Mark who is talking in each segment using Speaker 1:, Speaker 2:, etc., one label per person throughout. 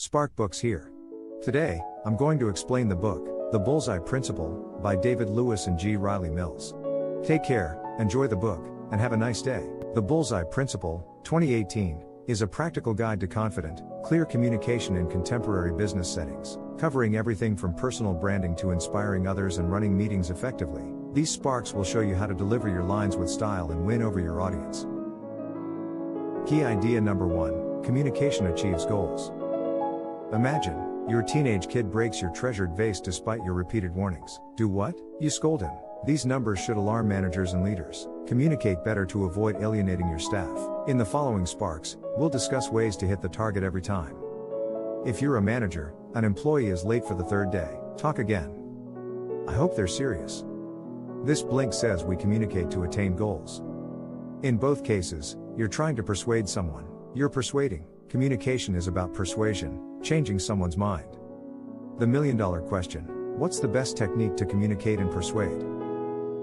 Speaker 1: Spark Books here. Today, I'm going to explain the book, The Bullseye Principle, by David Lewis and G. Riley Mills. Take care, enjoy the book, and have a nice day. The Bullseye Principle, 2018, is a practical guide to confident, clear communication in contemporary business settings, covering everything from personal branding to inspiring others and running meetings effectively. These sparks will show you how to deliver your lines with style and win over your audience. Key idea number 1, communication achieves goals. Imagine, your teenage kid breaks your treasured vase despite your repeated warnings. Do what? You scold him. These numbers should alarm managers and leaders. Communicate better to avoid alienating your staff. In the following sparks, we'll discuss ways to hit the target every time. If you're a manager, an employee is late for the third day, talk again. I hope they're serious. This blink says we communicate to attain goals. In both cases, you're trying to persuade someone. You're persuading. Communication is about persuasion, changing someone's mind. The million-dollar question: what's the best technique to communicate and persuade?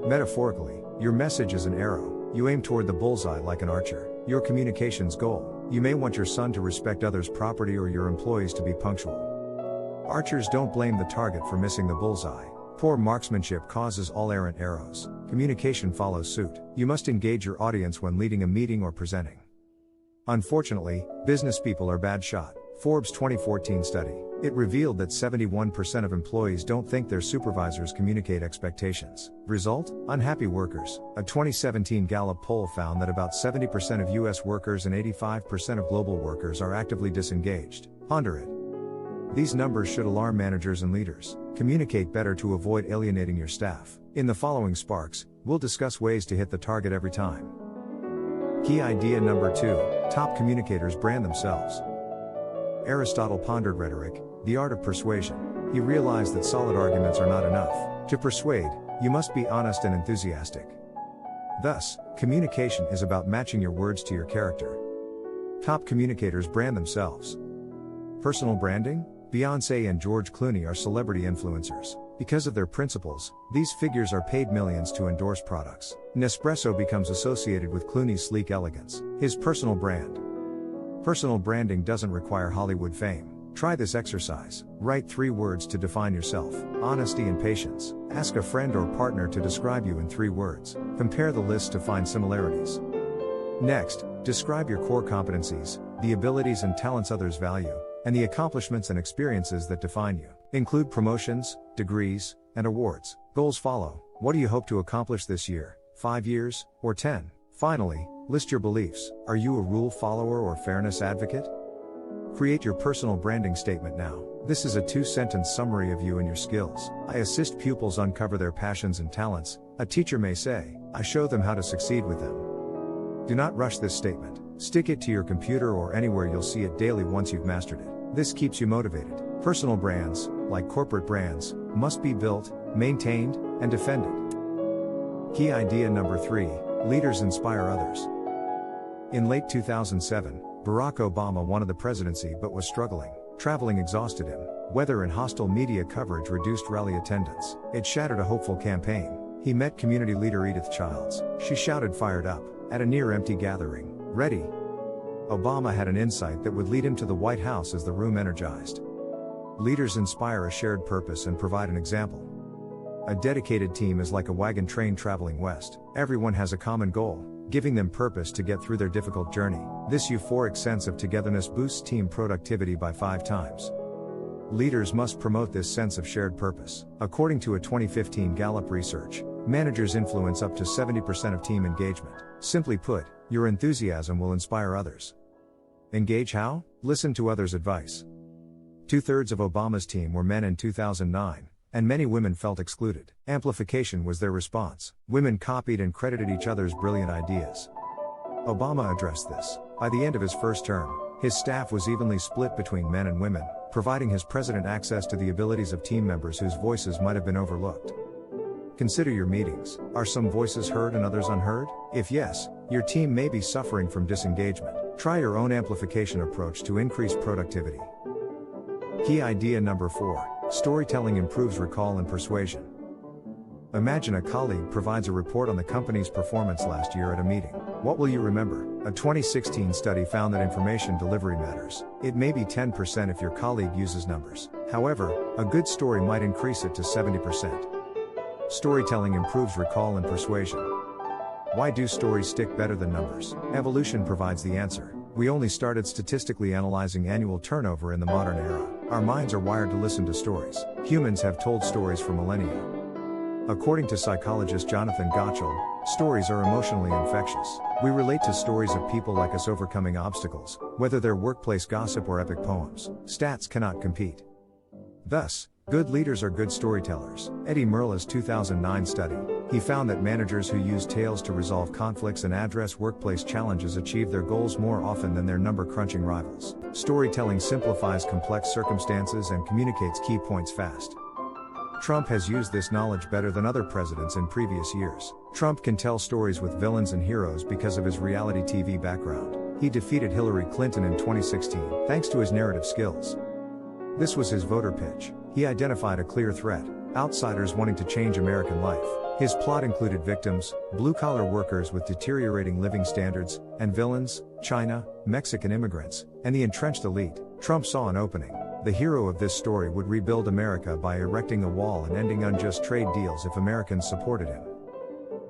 Speaker 1: Metaphorically, your message is an arrow. You aim toward the bullseye like an archer. Your communication's goal. You may want your son to respect others' property or your employees to be punctual. Archers don't blame the target for missing the bullseye. Poor marksmanship causes all errant arrows. Communication follows suit. You must engage your audience when leading a meeting or presenting. Unfortunately, business people are bad shot. Forbes 2014 study. It revealed that 71% of employees don't think their supervisors communicate expectations. Result? Unhappy workers. A 2017 Gallup poll found that about 70% of US workers and 85% of global workers are actively disengaged. Ponder it. These numbers should alarm managers and leaders. Communicate better to avoid alienating your staff. In the following sparks, we'll discuss ways to hit the target every time. Key idea number 2, top communicators brand themselves. Aristotle pondered rhetoric, the art of persuasion. He realized that solid arguments are not enough. To persuade, you must be honest and enthusiastic. Thus, communication is about matching your words to your character. Top communicators brand themselves. Personal branding? Beyoncé and George Clooney are celebrity influencers. Because of their principles, these figures are paid millions to endorse products. Nespresso becomes associated with Clooney's sleek elegance. His personal brand. Personal branding doesn't require Hollywood fame. Try this exercise. Write 3 words to define yourself: honesty and patience. Ask a friend or partner to describe you in 3 words. Compare the list to find similarities. Next, describe your core competencies, the abilities and talents others value, and the accomplishments and experiences that define you. Include promotions, degrees, and awards. Goals follow. What do you hope to accomplish this year, 5 years, or 10? Finally, list your beliefs. Are you a rule follower or fairness advocate? Create your personal branding statement now. This is a 2-sentence summary of you and your skills. I assist pupils uncover their passions and talents. A teacher may say, I show them how to succeed with them. Do not rush this statement. Stick it to your computer or anywhere you'll see it daily once you've mastered it. This keeps you motivated. Personal brands, like corporate brands, must be built, maintained, and defended. Key idea number 3, leaders inspire others. In late 2007, Barack Obama wanted the presidency but was struggling. Traveling exhausted him. Weather and hostile media coverage reduced rally attendance. It shattered a hopeful campaign. He met community leader Edith Childs. She shouted fired up, at a near-empty gathering, ready? Obama had an insight that would lead him to the White House as the room energized. Leaders inspire a shared purpose and provide an example. A dedicated team is like a wagon train traveling west. Everyone has a common goal, giving them purpose to get through their difficult journey. This euphoric sense of togetherness boosts team productivity by 5 times. Leaders must promote this sense of shared purpose. According to a 2015 Gallup research, managers influence up to 70% of team engagement. Simply put, your enthusiasm will inspire others. Engage how? Listen to others' advice. 2/3 of Obama's team were men in 2009, and many women felt excluded. Amplification was their response. Women copied and credited each other's brilliant ideas. Obama addressed this. By the end of his first term, his staff was evenly split between men and women, providing his president access to the abilities of team members whose voices might have been overlooked. Consider your meetings. Are some voices heard and others unheard? If yes, your team may be suffering from disengagement. Try your own amplification approach to increase productivity. Key idea number 4, storytelling improves recall and persuasion. Imagine a colleague provides a report on the company's performance last year at a meeting. What will you remember? A 2016 study found that information delivery matters. It may be 10% if your colleague uses numbers. However, a good story might increase it to 70%. Storytelling improves recall and persuasion. Why do stories stick better than numbers? Evolution provides the answer. We only started statistically analyzing annual turnover in the modern era. Our minds are wired to listen to stories. Humans have told stories for millennia. According to psychologist Jonathan Gottschall, stories are emotionally infectious. We relate to stories of people like us overcoming obstacles, whether they're workplace gossip or epic poems. Stats cannot compete. Thus, good leaders are good storytellers. Eddie Merla's 2009 study. He found that managers who use tales to resolve conflicts and address workplace challenges achieve their goals more often than their number-crunching rivals. Storytelling simplifies complex circumstances and communicates key points fast. Trump has used this knowledge better than other presidents in previous years. Trump can tell stories with villains and heroes because of his reality TV background. He defeated Hillary Clinton in 2016, thanks to his narrative skills. This was his voter pitch. He identified a clear threat: outsiders wanting to change American life. His plot included victims, blue-collar workers with deteriorating living standards, and villains, China, Mexican immigrants, and the entrenched elite. Trump saw an opening. The hero of this story would rebuild America by erecting a wall and ending unjust trade deals if Americans supported him.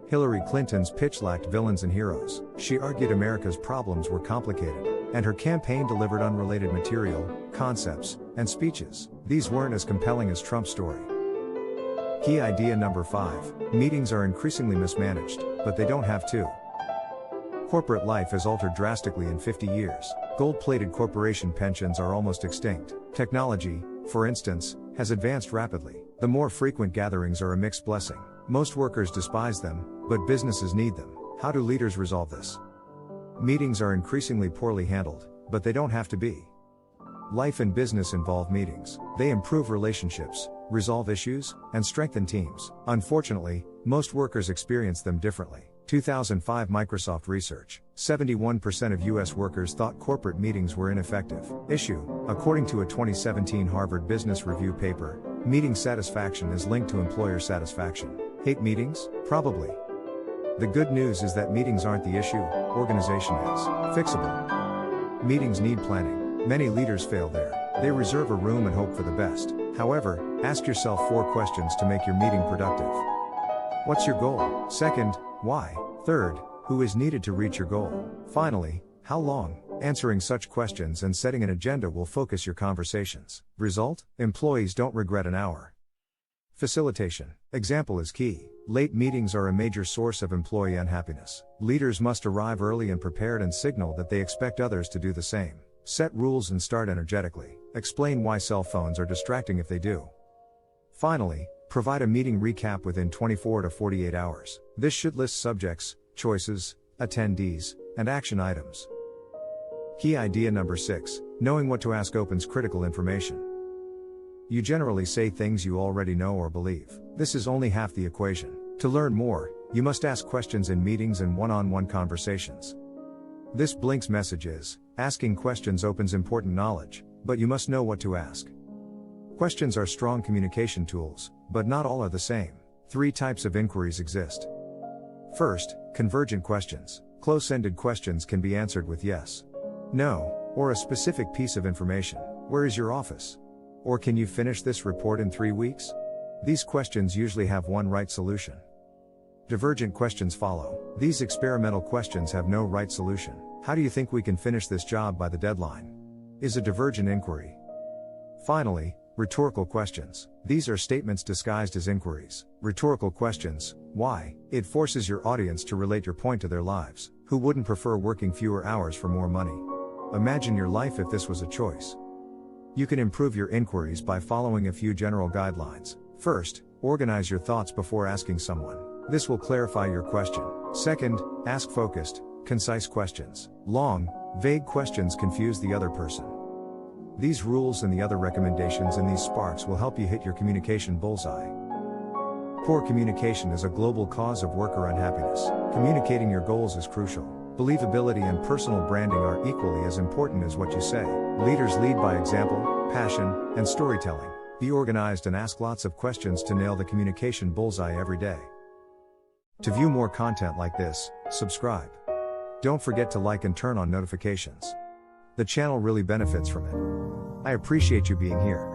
Speaker 1: Hillary Clinton's pitch lacked villains and heroes. She argued America's problems were complicated, and her campaign delivered unrelated material, concepts, and speeches. These weren't as compelling as Trump's story. Key idea number 5. Meetings are increasingly mismanaged, but they don't have to. Corporate life has altered drastically in 50 years. Gold-plated corporation pensions are almost extinct. Technology, for instance, has advanced rapidly. The more frequent gatherings are a mixed blessing. Most workers despise them, but businesses need them. How do leaders resolve this? Meetings are increasingly poorly handled, but they don't have to be. Life and business involve meetings. They improve relationships, resolve issues, and strengthen teams. Unfortunately, most workers experience them differently. 2005 Microsoft research. 71% of U.S. workers thought corporate meetings were ineffective. Issue. According to a 2017 Harvard Business Review paper, meeting satisfaction is linked to employer satisfaction. Hate meetings? Probably. The good news is that meetings aren't the issue, organization is. Fixable. Meetings need planning. Many leaders fail there. They reserve a room and hope for the best. However, ask yourself 4 questions to make your meeting productive. What's your goal? Second, why? Third, who is needed to reach your goal? Finally, how long? Answering such questions and setting an agenda will focus your conversations. Result? Employees don't regret an hour. Facilitation. Example is key. Late meetings are a major source of employee unhappiness. Leaders must arrive early and prepared and signal that they expect others to do the same. Set rules and start energetically. Explain why cell phones are distracting if they do. Finally, provide a meeting recap within 24 to 48 hours. This should list subjects, choices, attendees, and action items. Key idea number 6. Knowing what to ask opens critical information. You generally say things you already know or believe. This is only half the equation. To learn more, you must ask questions in meetings and one-on-one conversations. This Blink's message is, asking questions opens important knowledge, but you must know what to ask. Questions are strong communication tools, but not all are the same. 3 types of inquiries exist. First, convergent questions. Close-ended questions can be answered with yes, no, or a specific piece of information. Where is your office? Or can you finish this report in 3 weeks? These questions usually have one right solution. Divergent questions follow. These experimental questions have no right solution. How do you think we can finish this job by the deadline? Is a divergent inquiry. Finally, rhetorical questions. These are statements disguised as inquiries. Rhetorical questions. Why? It forces your audience to relate your point to their lives. Who wouldn't prefer working fewer hours for more money? Imagine your life if this was a choice. You can improve your inquiries by following a few general guidelines. First, organize your thoughts before asking someone. This will clarify your question. Second, ask focused, concise questions. Long, vague questions confuse the other person. These rules and the other recommendations in these sparks will help you hit your communication bullseye. Poor communication is a global cause of worker unhappiness. Communicating your goals is crucial. Believability and personal branding are equally as important as what you say. Leaders lead by example, passion, and storytelling. Be organized and ask lots of questions to nail the communication bullseye every day. To view more content like this, subscribe. Don't forget to like and turn on notifications. The channel really benefits from it. I appreciate you being here.